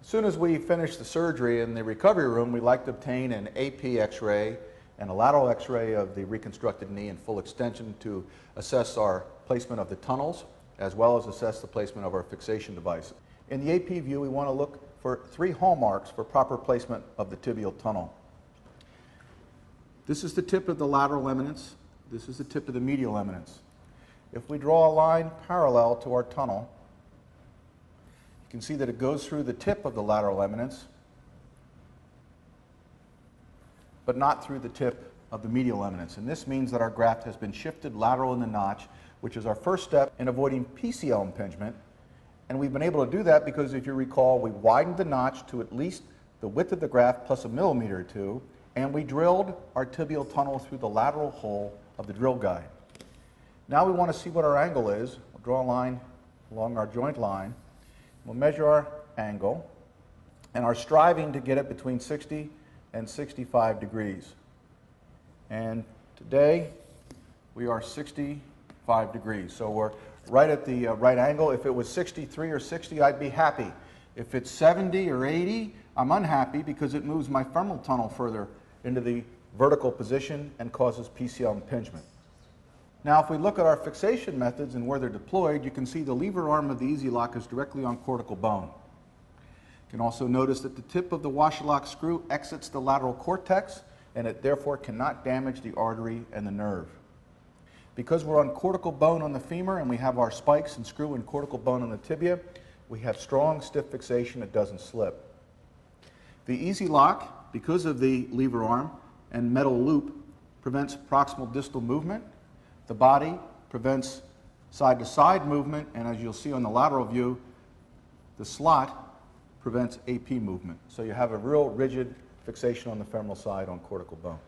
As soon as we finish the surgery in the recovery room, we like to obtain an AP X-ray and a lateral X-ray of the reconstructed knee in full extension to assess our placement of the tunnels, as well as assess the placement of our fixation devices. In the AP view, we want to look for 3 hallmarks for proper placement of the tibial tunnel. This is the tip of the lateral eminence. This is the tip of the medial eminence. If we draw a line parallel to our tunnel, you can see that it goes through the tip of the lateral eminence, but not through the tip of the medial eminence. And this means that our graft has been shifted lateral in the notch, which is our first step in avoiding PCL impingement. And we've been able to do that because, if you recall, we widened the notch to at least the width of the graft plus a millimeter or 2, and we drilled our tibial tunnel through the lateral hole of the drill guide. Now we want to see what our angle is. We'll draw a line along our joint line. We'll measure our angle and are striving to get it between 60 and 65 degrees. And today we are 65 degrees. So we're right at the right angle. If it was 63 or 60, I'd be happy. If it's 70 or 80, I'm unhappy because it moves my femoral tunnel further into the vertical position and causes PCL impingement. Now, if we look at our fixation methods and where they're deployed, you can see the lever arm of the Easy Lock is directly on cortical bone. You can also notice that the tip of the washer lock screw exits the lateral cortex, and it therefore cannot damage the artery and the nerve. Because we're on cortical bone on the femur and we have our spikes and screw and cortical bone on the tibia, we have strong, stiff fixation that doesn't slip. The Easy Lock, because of the lever arm and metal loop, prevents proximal distal movement. The body prevents side-to-side movement, and as you'll see on the lateral view, the slot prevents AP movement. So you have a real rigid fixation on the femoral side on cortical bone.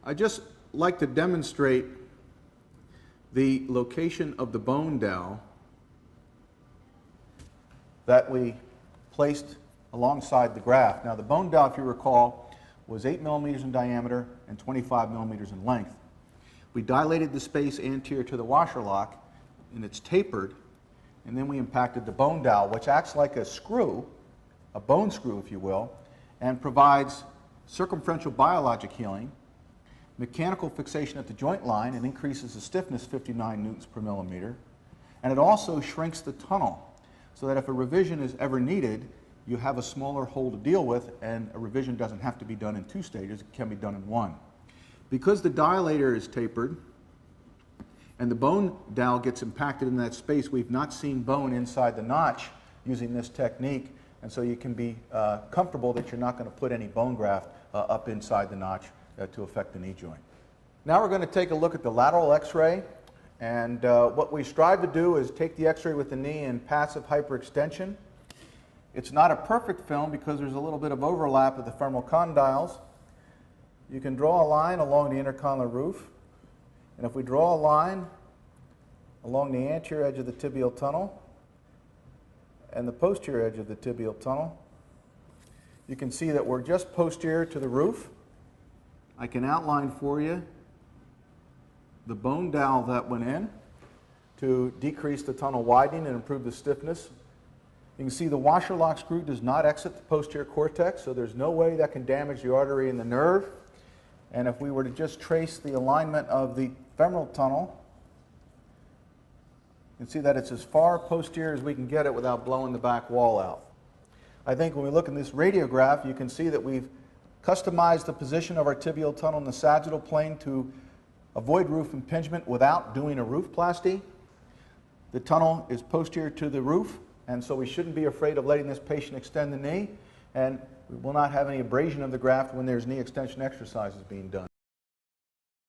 I just like to demonstrate the location of the bone dowel that we placed alongside the graft. Now, the bone dowel, if you recall, was 8 millimeters in diameter and 25 millimeters in length. We dilated the space anterior to the washer lock, and it's tapered, and then we impacted the bone dowel, which acts like a screw, a bone screw, if you will, and provides circumferential biologic healing, mechanical fixation at the joint line, and increases the stiffness 59 newtons per millimeter, and it also shrinks the tunnel, so that if a revision is ever needed, you have a smaller hole to deal with, and a revision doesn't have to be done in 2 stages, it can be done in 1. Because the dilator is tapered and the bone dowel gets impacted in that space, we've not seen bone inside the notch using this technique, and so you can be comfortable that you're not going to put any bone graft up inside the notch to affect the knee joint. Now we're going to take a look at the lateral X-ray, and what we strive to do is take the X-ray with the knee in passive hyperextension. It's not a perfect film because there's a little bit of overlap of the femoral condyles. You can draw a line along the intercondylar roof, and if we draw a line along the anterior edge of the tibial tunnel and the posterior edge of the tibial tunnel, you can see that we're just posterior to the roof. I can outline for you the bone dowel that went in to decrease the tunnel widening and improve the stiffness. You can see the washer lock screw does not exit the posterior cortex, so there's no way that can damage the artery and the nerve. And if we were to just trace the alignment of the femoral tunnel, you can see that it's as far posterior as we can get it without blowing the back wall out. I think when we look in this radiograph, you can see that we've customized the position of our tibial tunnel in the sagittal plane to avoid roof impingement without doing a roof plasty. The tunnel is posterior to the roof, and so we shouldn't be afraid of letting this patient extend the knee, and we will not have any abrasion of the graft when there's knee extension exercises being done.